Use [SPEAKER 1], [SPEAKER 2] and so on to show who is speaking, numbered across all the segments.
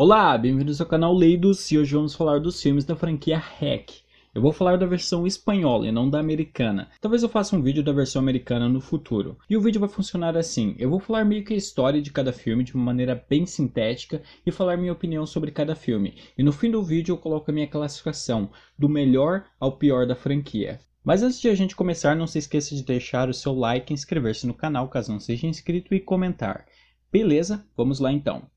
[SPEAKER 1] Olá, bem-vindos ao canal Leidos e hoje vamos falar dos filmes da franquia REC. Eu vou falar da versão espanhola e não da americana. Talvez eu faça um vídeo da versão americana no futuro. E o vídeo vai funcionar assim, eu vou falar meio que a história de cada filme de uma maneira bem sintética e falar minha opinião sobre cada filme. E no fim do vídeo eu coloco a minha classificação, do melhor ao pior da franquia. Mas antes de a gente começar, não se esqueça de deixar o seu like, inscrever-se no canal caso não seja inscrito e comentar. Beleza? Vamos lá então.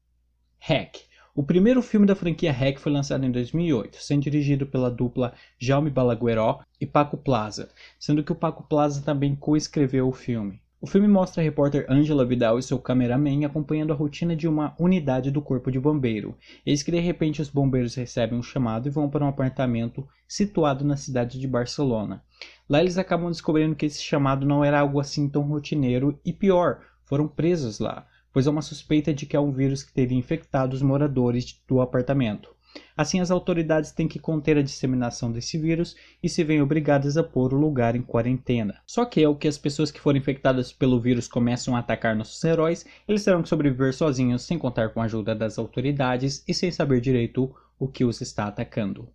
[SPEAKER 1] REC. O primeiro filme da franquia REC foi lançado em 2008, sendo dirigido pela dupla Jaume Balagueró e Paco Plaza, sendo que o Paco Plaza também coescreveu o filme. O filme mostra a repórter Ângela Vidal e seu cameraman acompanhando a rotina de uma unidade do Corpo de Bombeiro. Eis que de repente os bombeiros recebem um chamado e vão para um apartamento situado na cidade de Barcelona. Lá eles acabam descobrindo que esse chamado não era algo assim tão rotineiro e pior, foram presos lá, pois há uma suspeita de que há um vírus que teria infectado os moradores do apartamento. Assim, as autoridades têm que conter a disseminação desse vírus e se veem obrigadas a pôr o lugar em quarentena. Só que ao que as pessoas que foram infectadas pelo vírus começam a atacar nossos heróis, eles terão que sobreviver sozinhos, sem contar com a ajuda das autoridades e sem saber direito o que os está atacando.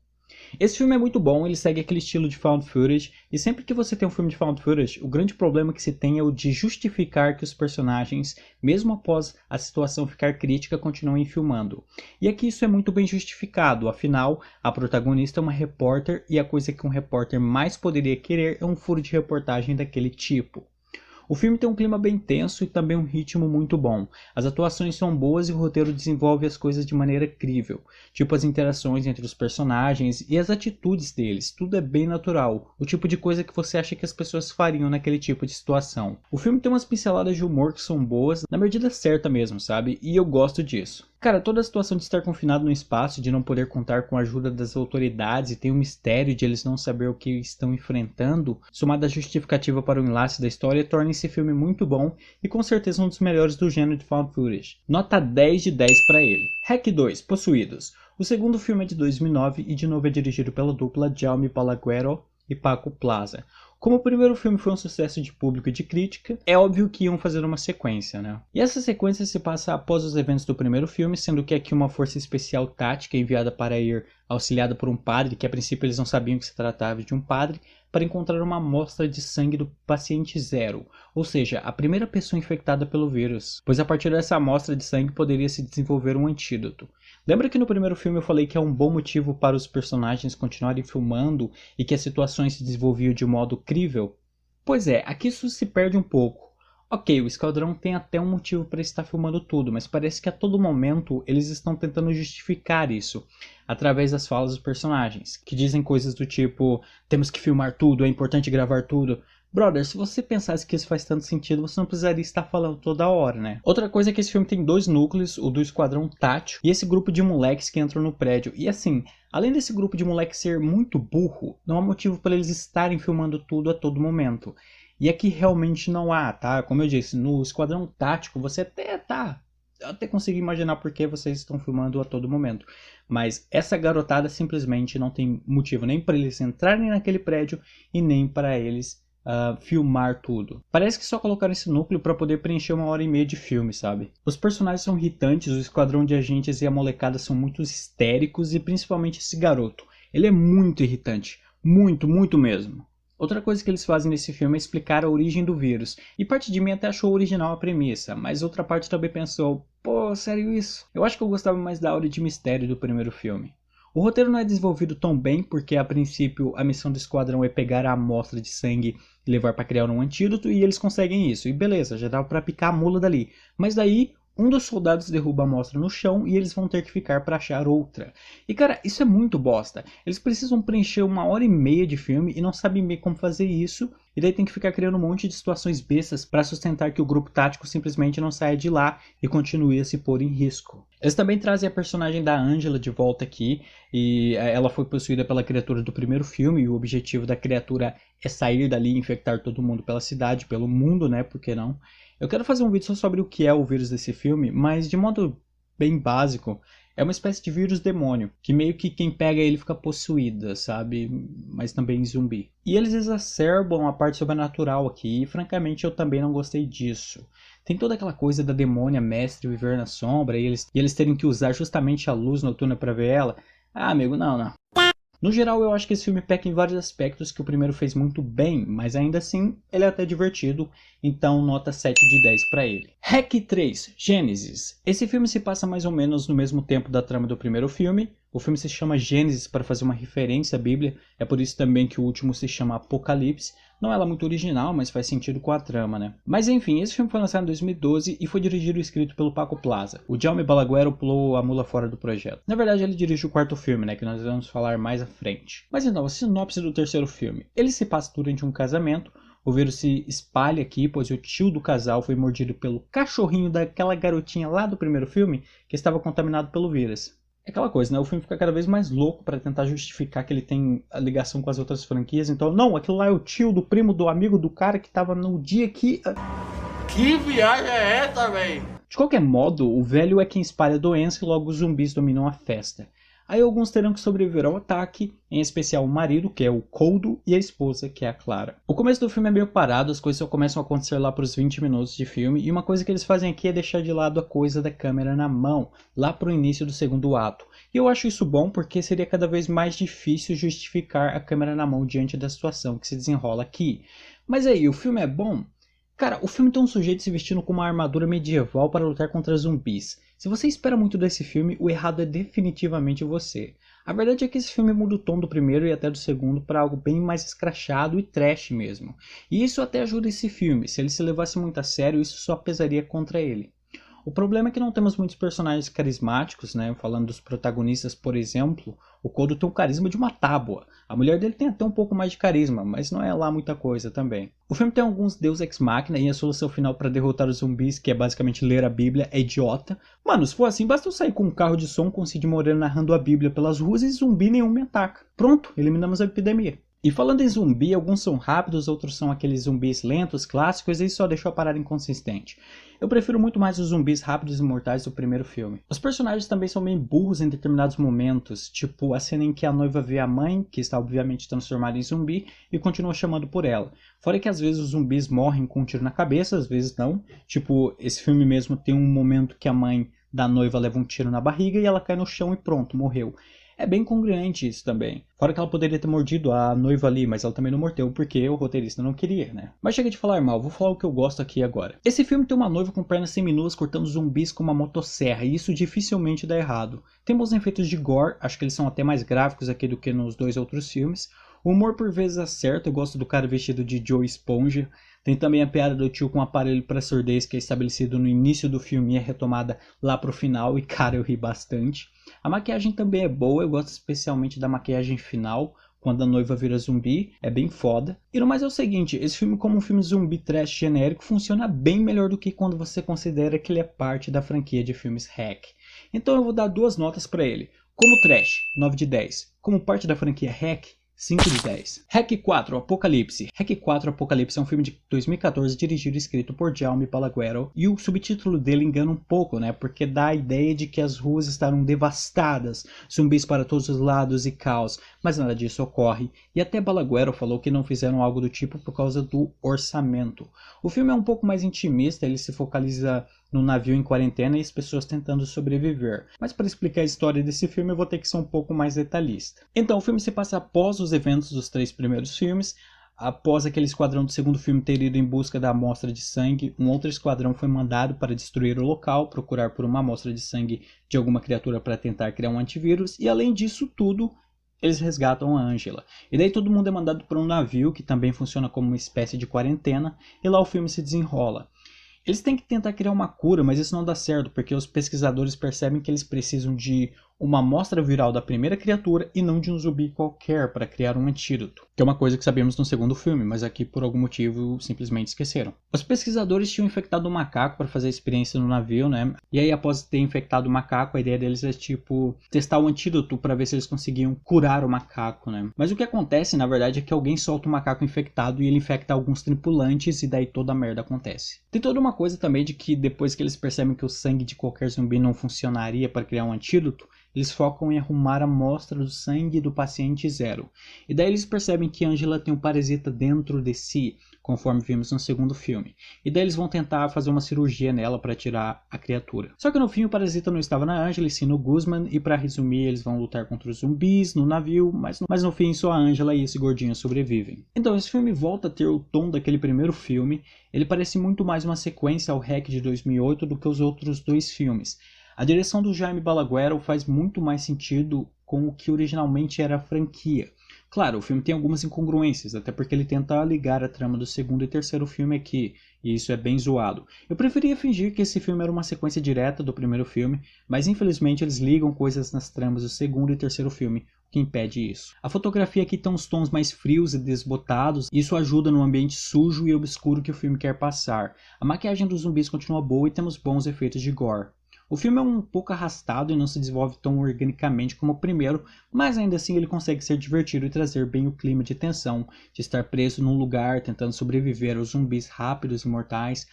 [SPEAKER 1] Esse filme é muito bom, ele segue aquele estilo de found footage, e sempre que você tem um filme de found footage, o grande problema que se tem é o de justificar que os personagens, mesmo após a situação ficar crítica, continuem filmando. E aqui isso é muito bem justificado, afinal, a protagonista é uma repórter e a coisa que um repórter mais poderia querer é um furo de reportagem daquele tipo. O filme tem um clima bem tenso e também um ritmo muito bom. As atuações são boas e o roteiro desenvolve as coisas de maneira crível, tipo as interações entre os personagens e as atitudes deles, tudo é bem natural, o tipo de coisa que você acha que as pessoas fariam naquele tipo de situação. O filme tem umas pinceladas de humor que são boas, na medida certa mesmo, sabe? E eu gosto disso. Cara, toda a situação de estar confinado no espaço, de não poder contar com a ajuda das autoridades e tem o mistério de eles não saber o que estão enfrentando, somada à justificativa para o enlace da história, torna esse filme muito bom e com certeza um dos melhores do gênero de found footage. Nota 10 de 10 para ele. REC 2, Possuídos. O segundo filme é de 2009 e de novo é dirigido pela dupla Jaume Balagueró e Paco Plaza. Como o primeiro filme foi um sucesso de público e de crítica, é óbvio que iam fazer uma sequência, né? E essa sequência se passa após os eventos do primeiro filme, sendo que aqui uma força especial tática enviada para ir auxiliada por um padre, que a princípio eles não sabiam que se tratava de um padre, para encontrar uma amostra de sangue do paciente zero, ou seja, a primeira pessoa infectada pelo vírus, pois a partir dessa amostra de sangue poderia se desenvolver um antídoto. Lembra que no primeiro filme eu falei que é um bom motivo para os personagens continuarem filmando e que as situações se desenvolviam de modo crível? Pois é, aqui isso se perde um pouco. Ok, o Esquadrão tem até um motivo para estar filmando tudo, mas parece que a todo momento eles estão tentando justificar isso, através das falas dos personagens, que dizem coisas do tipo, temos que filmar tudo, é importante gravar tudo. Brother, se você pensasse que isso faz tanto sentido, você não precisaria estar falando toda hora, né? Outra coisa é que esse filme tem dois núcleos, o do Esquadrão Tático e esse grupo de moleques que entram no prédio. E assim, além desse grupo de moleques ser muito burro, não há motivo para eles estarem filmando tudo a todo momento. E aqui realmente não há, tá? Como eu disse, no Esquadrão Tático você eu até consigo imaginar por que vocês estão filmando a todo momento. Mas essa garotada simplesmente não tem motivo nem para eles entrarem naquele prédio e nem para eles filmar tudo. Parece que só colocaram esse núcleo para poder preencher 1h30 de filme, sabe? Os personagens são irritantes, o esquadrão de agentes e a molecada são muito histéricos e principalmente esse garoto. Ele é muito irritante. Muito, muito mesmo. Outra coisa que eles fazem nesse filme é explicar a origem do vírus, e parte de mim até achou original a premissa, mas outra parte também pensou, pô, sério isso? Eu acho que eu gostava mais da aura de mistério do primeiro filme. O roteiro não é desenvolvido tão bem, porque a princípio a missão do esquadrão é pegar a amostra de sangue e levar para criar um antídoto, e eles conseguem isso, e beleza, já dá para picar a mula dali, mas daí um dos soldados derruba a amostra no chão e eles vão ter que ficar para achar outra. E cara, isso é muito bosta. Eles precisam preencher 1h30 de filme e não sabem bem como fazer isso. E daí tem que ficar criando um monte de situações bestas para sustentar que o grupo tático simplesmente não saia de lá e continue a se pôr em risco. Eles também trazem a personagem da Ângela de volta aqui. E ela foi possuída pela criatura do primeiro filme. E o objetivo da criatura é sair dali e infectar todo mundo pela cidade, pelo mundo, né? Por que não? Eu quero fazer um vídeo só sobre o que é o vírus desse filme, mas de modo bem básico, é uma espécie de vírus demônio, que meio que quem pega ele fica possuída, sabe? Mas também zumbi. E eles exacerbam a parte sobrenatural aqui, e francamente eu também não gostei disso. Tem toda aquela coisa da demônia mestre viver na sombra e eles terem que usar justamente a luz noturna para ver ela. Ah, amigo, não. No geral, eu acho que esse filme peca em vários aspectos que o primeiro fez muito bem, mas ainda assim, ele é até divertido, então nota 7 de 10 para ele. REC 3, Gênesis. Esse filme se passa mais ou menos no mesmo tempo da trama do primeiro filme. O filme se chama Gênesis para fazer uma referência à Bíblia, é por isso também que o último se chama Apocalipse. Não é lá muito original, mas faz sentido com a trama, né? Mas enfim, esse filme foi lançado em 2012 e foi dirigido e escrito pelo Paco Plaza. O Jaume Balaguero pulou a mula fora do projeto. Na verdade, ele dirige o quarto filme, né? Que nós vamos falar mais à frente. Mas então, a sinopse do terceiro filme. Ele se passa durante um casamento. O vírus se espalha aqui, pois o tio do casal foi mordido pelo cachorrinho daquela garotinha lá do primeiro filme que estava contaminado pelo vírus. É aquela coisa, né? O filme fica cada vez mais louco para tentar justificar que ele tem a ligação com as outras franquias. Então, não, aquilo lá é o tio do primo do amigo do cara que tava no dia que...
[SPEAKER 2] Que viagem é essa, véi?
[SPEAKER 1] De qualquer modo, o velho é quem espalha a doença e logo os zumbis dominam a festa. Aí alguns terão que sobreviver ao ataque, em especial o marido, que é o Coldo, e a esposa, que é a Clara. O começo do filme é meio parado, as coisas só começam a acontecer lá para os 20 minutos de filme, e uma coisa que eles fazem aqui é deixar de lado a coisa da câmera na mão, lá para o início do segundo ato. E eu acho isso bom porque seria cada vez mais difícil justificar a câmera na mão diante da situação que se desenrola aqui. Mas aí, o filme é bom? Cara, o filme tem um sujeito se vestindo com uma armadura medieval para lutar contra zumbis. Se você espera muito desse filme, o errado é definitivamente você. A verdade é que esse filme muda o tom do primeiro e até do segundo para algo bem mais escrachado e trash mesmo. E isso até ajuda esse filme, se ele se levasse muito a sério, isso só pesaria contra ele. O problema é que não temos muitos personagens carismáticos, né? Falando dos protagonistas, por exemplo, o Coldo tem o carisma de uma tábua. A mulher dele tem até um pouco mais de carisma, mas não é lá muita coisa também. O filme tem alguns deus ex machina e a solução final para derrotar os zumbis, que é basicamente ler a Bíblia, é idiota. Mano, se for assim, basta eu sair com um carro de som com o Cid Moreira narrando a Bíblia pelas ruas e zumbi nenhum me ataca. Pronto, eliminamos a epidemia. E falando em zumbi, alguns são rápidos, outros são aqueles zumbis lentos, clássicos, e isso só deixou a parada inconsistente. Eu prefiro muito mais os zumbis rápidos e mortais do primeiro filme. Os personagens também são meio burros em determinados momentos, tipo a cena em que a noiva vê a mãe, que está obviamente transformada em zumbi, e continua chamando por ela. Fora que às vezes os zumbis morrem com um tiro na cabeça, às vezes não. Tipo, esse filme mesmo tem um momento que a mãe da noiva leva um tiro na barriga e ela cai no chão e pronto, morreu. É bem congruente isso também. Fora que ela poderia ter mordido a noiva ali, mas ela também não mordeu porque o roteirista não queria, né? Mas chega de falar mal, vou falar o que eu gosto aqui agora. Esse filme tem uma noiva com pernas seminuas cortando zumbis com uma motosserra, e isso dificilmente dá errado. Tem bons efeitos de gore, acho que eles são até mais gráficos aqui do que nos dois outros filmes. O humor por vezes acerta, eu gosto do cara vestido de Joe Esponja. Tem também a piada do tio com um aparelho para surdez que é estabelecido no início do filme e é retomada lá pro final, e cara, eu ri bastante. A maquiagem também é boa, eu gosto especialmente da maquiagem final, quando a noiva vira zumbi, é bem foda. E no mais é o seguinte, esse filme como um filme zumbi trash genérico funciona bem melhor do que quando você considera que ele é parte da franquia de filmes REC. Então eu vou dar 2 notas para ele. Como trash, 9 de 10. Como parte da franquia REC, 5 de 10. REC 4, Apocalipse. REC 4, Apocalipse é um filme de 2014 dirigido e escrito por Jaume Balaguero, e o subtítulo dele engana um pouco, né? Porque dá a ideia de que as ruas estarão devastadas, zumbis para todos os lados e caos, mas nada disso ocorre, e até Balaguero falou que não fizeram algo do tipo por causa do orçamento. O filme é um pouco mais intimista, ele se focaliza no navio em quarentena e as pessoas tentando sobreviver. Mas para explicar a história desse filme eu vou ter que ser um pouco mais detalhista. Então o filme se passa após os eventos dos 3 primeiros filmes. Após aquele esquadrão do segundo filme ter ido em busca da amostra de sangue, um outro esquadrão foi mandado para destruir o local, procurar por uma amostra de sangue de alguma criatura para tentar criar um antivírus, e além disso tudo, eles resgatam a Angela. E daí todo mundo é mandado para um navio que também funciona como uma espécie de quarentena, e lá o filme se desenrola. Eles têm que tentar criar uma cura, mas isso não dá certo, porque os pesquisadores percebem que eles precisam de uma amostra viral da primeira criatura e não de um zumbi qualquer para criar um antídoto. Que é uma coisa que sabemos no segundo filme, mas aqui por algum motivo simplesmente esqueceram. Os pesquisadores tinham infectado um macaco para fazer a experiência no navio, né? E aí após ter infectado o macaco, a ideia deles é tipo testar o antídoto para ver se eles conseguiam curar o macaco, né? Mas o que acontece na verdade é que alguém solta o macaco infectado e ele infecta alguns tripulantes e daí toda a merda acontece. Tem toda uma coisa também de que depois que eles percebem que o sangue de qualquer zumbi não funcionaria para criar um antídoto, eles focam em arrumar a amostra do sangue do paciente 0. E daí eles percebem que Angela tem um parasita dentro de si, conforme vimos no segundo filme. E daí eles vão tentar fazer uma cirurgia nela para tirar a criatura. Só que no fim o parasita não estava na Angela e sim no Guzman, e para resumir eles vão lutar contra os zumbis no navio, mas no fim só a Angela e esse gordinho sobrevivem. Então esse filme volta a ter o tom daquele primeiro filme, ele parece muito mais uma sequência ao REC de 2008 do que os outros dois filmes. A direção do Jaime Balaguer faz muito mais sentido com o que originalmente era a franquia. Claro, o filme tem algumas incongruências, até porque ele tenta ligar a trama do segundo e terceiro filme aqui, e isso é bem zoado. Eu preferia fingir que esse filme era uma sequência direta do primeiro filme, mas infelizmente eles ligam coisas nas tramas do segundo e terceiro filme, o que impede isso. A fotografia aqui tem uns tons mais frios e desbotados, e isso ajuda no ambiente sujo e obscuro que o filme quer passar. A maquiagem dos zumbis continua boa e temos bons efeitos de gore. O filme é um pouco arrastado e não se desenvolve tão organicamente como o primeiro, mas ainda assim ele consegue ser divertido e trazer bem o clima de tensão, de estar preso num lugar tentando sobreviver aos zumbis rápidos e mortais.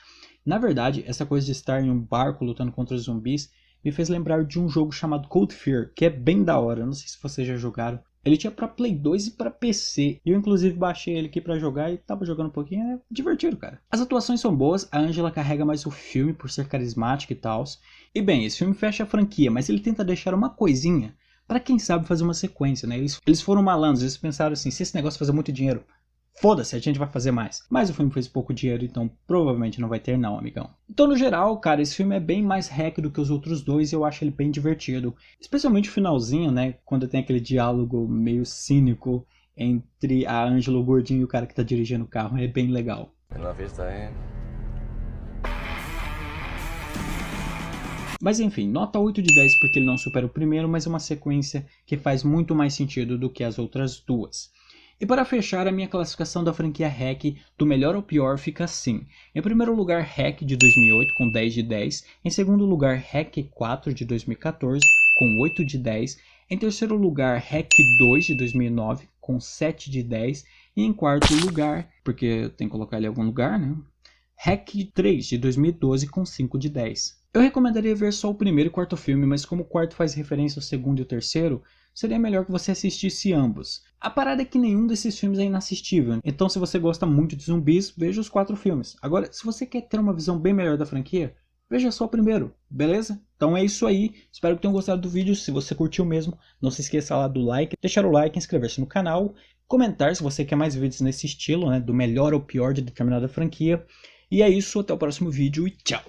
[SPEAKER 1] Na verdade, essa coisa de estar em um barco lutando contra os zumbis me fez lembrar de um jogo chamado Cold Fear, que é bem da hora, não sei se vocês já jogaram. Ele tinha pra Play 2 e pra PC. Eu inclusive baixei ele aqui pra jogar e tava jogando um pouquinho, é divertido, cara. As atuações são boas, a Angela carrega mais o filme por ser carismática e tal. E bem, esse filme fecha a franquia, mas ele tenta deixar uma coisinha pra quem sabe fazer uma sequência, né? Eles foram malandros, eles pensaram assim, se esse negócio fazer muito dinheiro, foda-se, a gente vai fazer mais. Mas o filme fez pouco dinheiro, então provavelmente não vai ter não, amigão. Então no geral, cara, esse filme é bem mais REC do que os outros dois e eu acho ele bem divertido. Especialmente o finalzinho, né, quando tem aquele diálogo meio cínico entre a Angela, o gordinho e o cara que tá dirigindo o carro. É bem legal. Mas enfim, nota 8 de 10 porque ele não supera o primeiro, mas é uma sequência que faz muito mais sentido do que as outras duas. E para fechar, a minha classificação da franquia REC do melhor ao pior fica assim. Em primeiro lugar, REC de 2008 com 10 de 10. Em segundo lugar, REC 4 de 2014 com 8 de 10. Em terceiro lugar, REC 2 de 2009 com 7 de 10. E em quarto lugar, porque tem que colocar ele em algum lugar, né? REC 3 de 2012 com 5 de 10. Eu recomendaria ver só o primeiro e quarto filme, mas como o quarto faz referência ao segundo e o terceiro, seria melhor que você assistisse ambos. A parada é que nenhum desses filmes é inassistível, então se você gosta muito de zumbis, veja os 4 filmes. Agora, se você quer ter uma visão bem melhor da franquia, veja só o primeiro, beleza? Então é isso aí, espero que tenham gostado do vídeo. Se você curtiu mesmo, não se esqueça lá do like, deixar o like, inscrever-se no canal, comentar se você quer mais vídeos nesse estilo, né, do melhor ou pior de determinada franquia. E é isso, até o próximo vídeo e tchau!